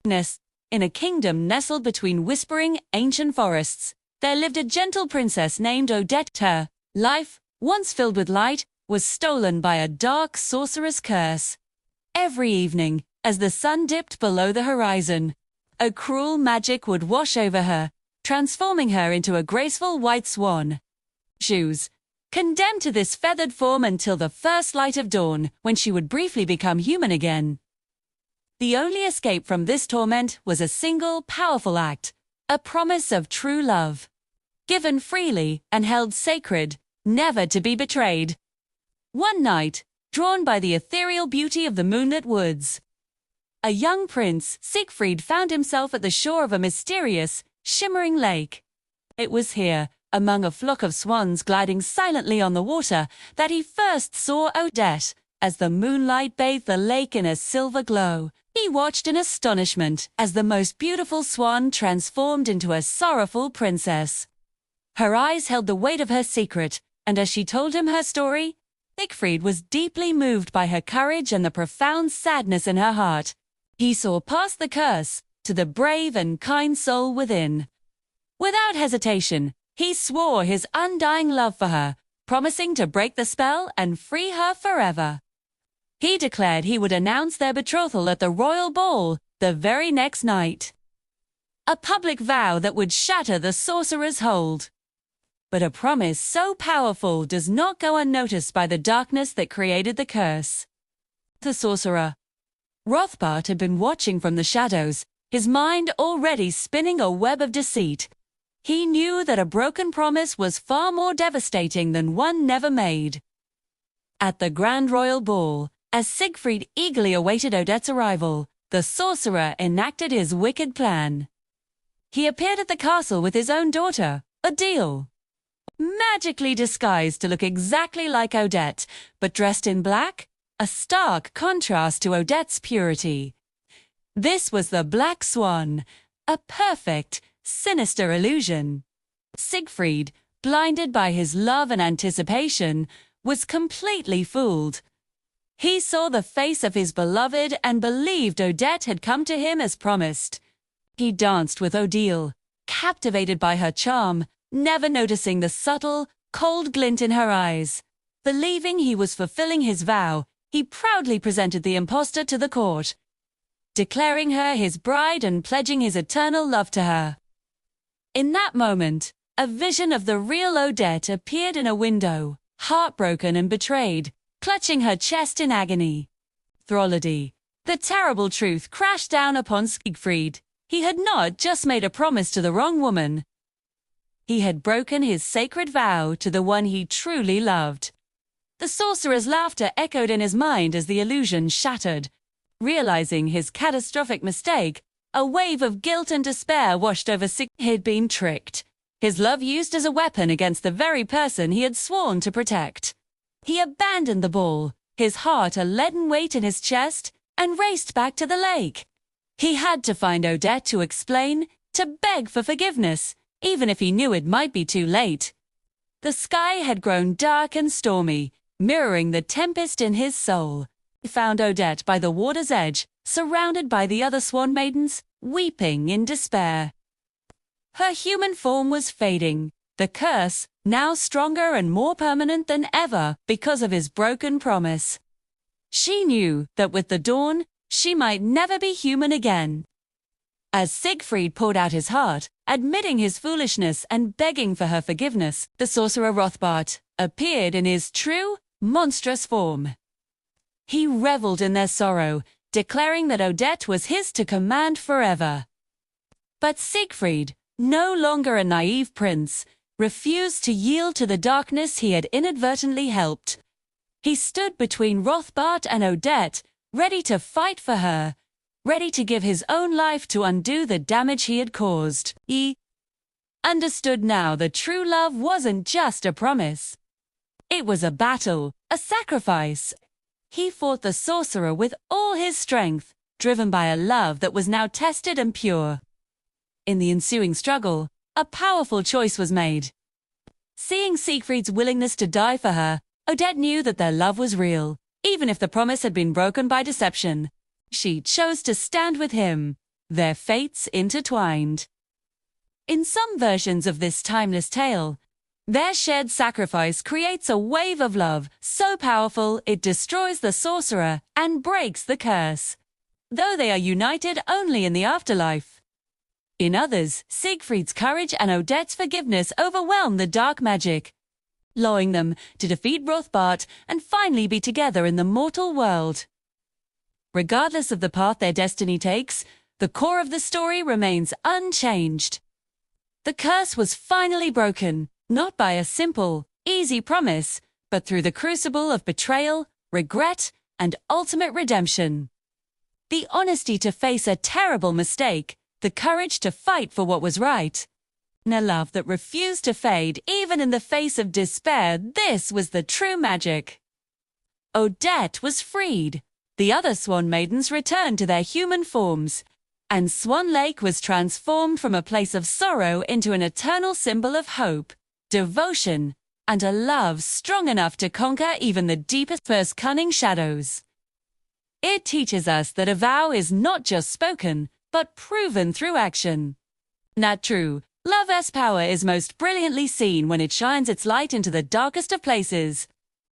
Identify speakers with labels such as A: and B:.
A: In a kingdom nestled between whispering, ancient forests, there lived a gentle princess named Odette. Her life, once filled with light, was stolen by a dark sorcerer's curse. Every evening, as the sun dipped below the horizon, a cruel magic would wash over her, transforming her into a graceful white swan. Shoes, condemned to this feathered form until the first light of dawn, when she would briefly become human again. The only escape from this torment was a single, powerful act, a promise of true love, given freely and held sacred, never to be betrayed. One night, drawn by the ethereal beauty of the moonlit woods, a young prince, Siegfried, found himself at the shore of a mysterious, shimmering lake. It was here, among a flock of swans gliding silently on the water, that he first saw Odette. As the moonlight bathed the lake in a silver glow, he watched in astonishment as the most beautiful swan transformed into a sorrowful princess. Her eyes held the weight of her secret, and as she told him her story, Siegfried was deeply moved by her courage and the profound sadness in her heart. He saw past the curse to the brave and kind soul within. Without hesitation, he swore his undying love for her, promising to break the spell and free her forever. He declared he would announce their betrothal at the royal ball the very next night. A public vow that would shatter the sorcerer's hold. But a promise so powerful does not go unnoticed by the darkness that created the curse. The sorcerer, Rothbart, had been watching from the shadows, his mind already spinning a web of deceit. He knew that a broken promise was far more devastating than one never made. At the grand royal ball, as Siegfried eagerly awaited Odette's arrival, the sorcerer enacted his wicked plan. He appeared at the castle with his own daughter, Odile, magically disguised to look exactly like Odette, but dressed in black, a stark contrast to Odette's purity. This was the Black Swan, a perfect, sinister illusion. Siegfried, blinded by his love and anticipation, was completely fooled. He saw the face of his beloved and believed Odette had come to him as promised. He danced with Odile, captivated by her charm, never noticing the subtle, cold glint in her eyes. Believing he was fulfilling his vow, he proudly presented the impostor to the court, declaring her his bride and pledging his eternal love to her. In that moment, a vision of the real Odette appeared in a window, heartbroken and betrayed, clutching her chest in agony. Thrallody. The terrible truth crashed down upon Siegfried. He had not just made a promise to the wrong woman. He had broken his sacred vow to the one he truly loved. The sorcerer's laughter echoed in his mind as the illusion shattered. Realizing his catastrophic mistake, a wave of guilt and despair washed over Siegfried. He had been tricked. His love used as a weapon against the very person he had sworn to protect. He abandoned the ball, his heart a leaden weight in his chest, and raced back to the lake. He had to find Odette to explain, to beg for forgiveness, even if he knew it might be too late. The sky had grown dark and stormy, mirroring the tempest in his soul. He found Odette by the water's edge, surrounded by the other swan maidens, weeping in despair. Her human form was fading, the curse now stronger and more permanent than ever because of his broken promise. She knew that with the dawn, she might never be human again. As Siegfried poured out his heart, admitting his foolishness and begging for her forgiveness, the sorcerer Rothbart appeared in his true, monstrous form. He reveled in their sorrow, declaring that Odette was his to command forever. But Siegfried, no longer a naive prince, refused to yield to the darkness he had inadvertently helped. He stood between Rothbart and Odette, ready to fight for her, ready to give his own life to undo the damage he had caused. He understood now that true love wasn't just a promise. It was a battle, a sacrifice. He fought the sorcerer with all his strength, driven by a love that was now tested and pure. In the ensuing struggle, a powerful choice was made. Seeing Siegfried's willingness to die for her, Odette knew that their love was real, even if the promise had been broken by deception. She chose to stand with him, their fates intertwined. In some versions of this timeless tale, their shared sacrifice creates a wave of love so powerful it destroys the sorcerer and breaks the curse, though they are united only in the afterlife. In others, Siegfried's courage and Odette's forgiveness overwhelm the dark magic, allowing them to defeat Rothbart and finally be together in the mortal world. Regardless of the path their destiny takes, the core of the story remains unchanged. The curse was finally broken, not by a simple, easy promise, but through the crucible of betrayal, regret, and ultimate redemption. The honesty to face a terrible mistake, the courage to fight for what was right, and a love that refused to fade even in the face of despair. This was the true magic. Odette was freed. The other Swan maidens returned to their human forms, and Swan Lake was transformed from a place of sorrow into an eternal symbol of hope, devotion, and a love strong enough to conquer even the deepest, most cunning shadows. It teaches us that a vow is not just spoken, but proven through action. Not true, love's power is most brilliantly seen when it shines its light into the darkest of places.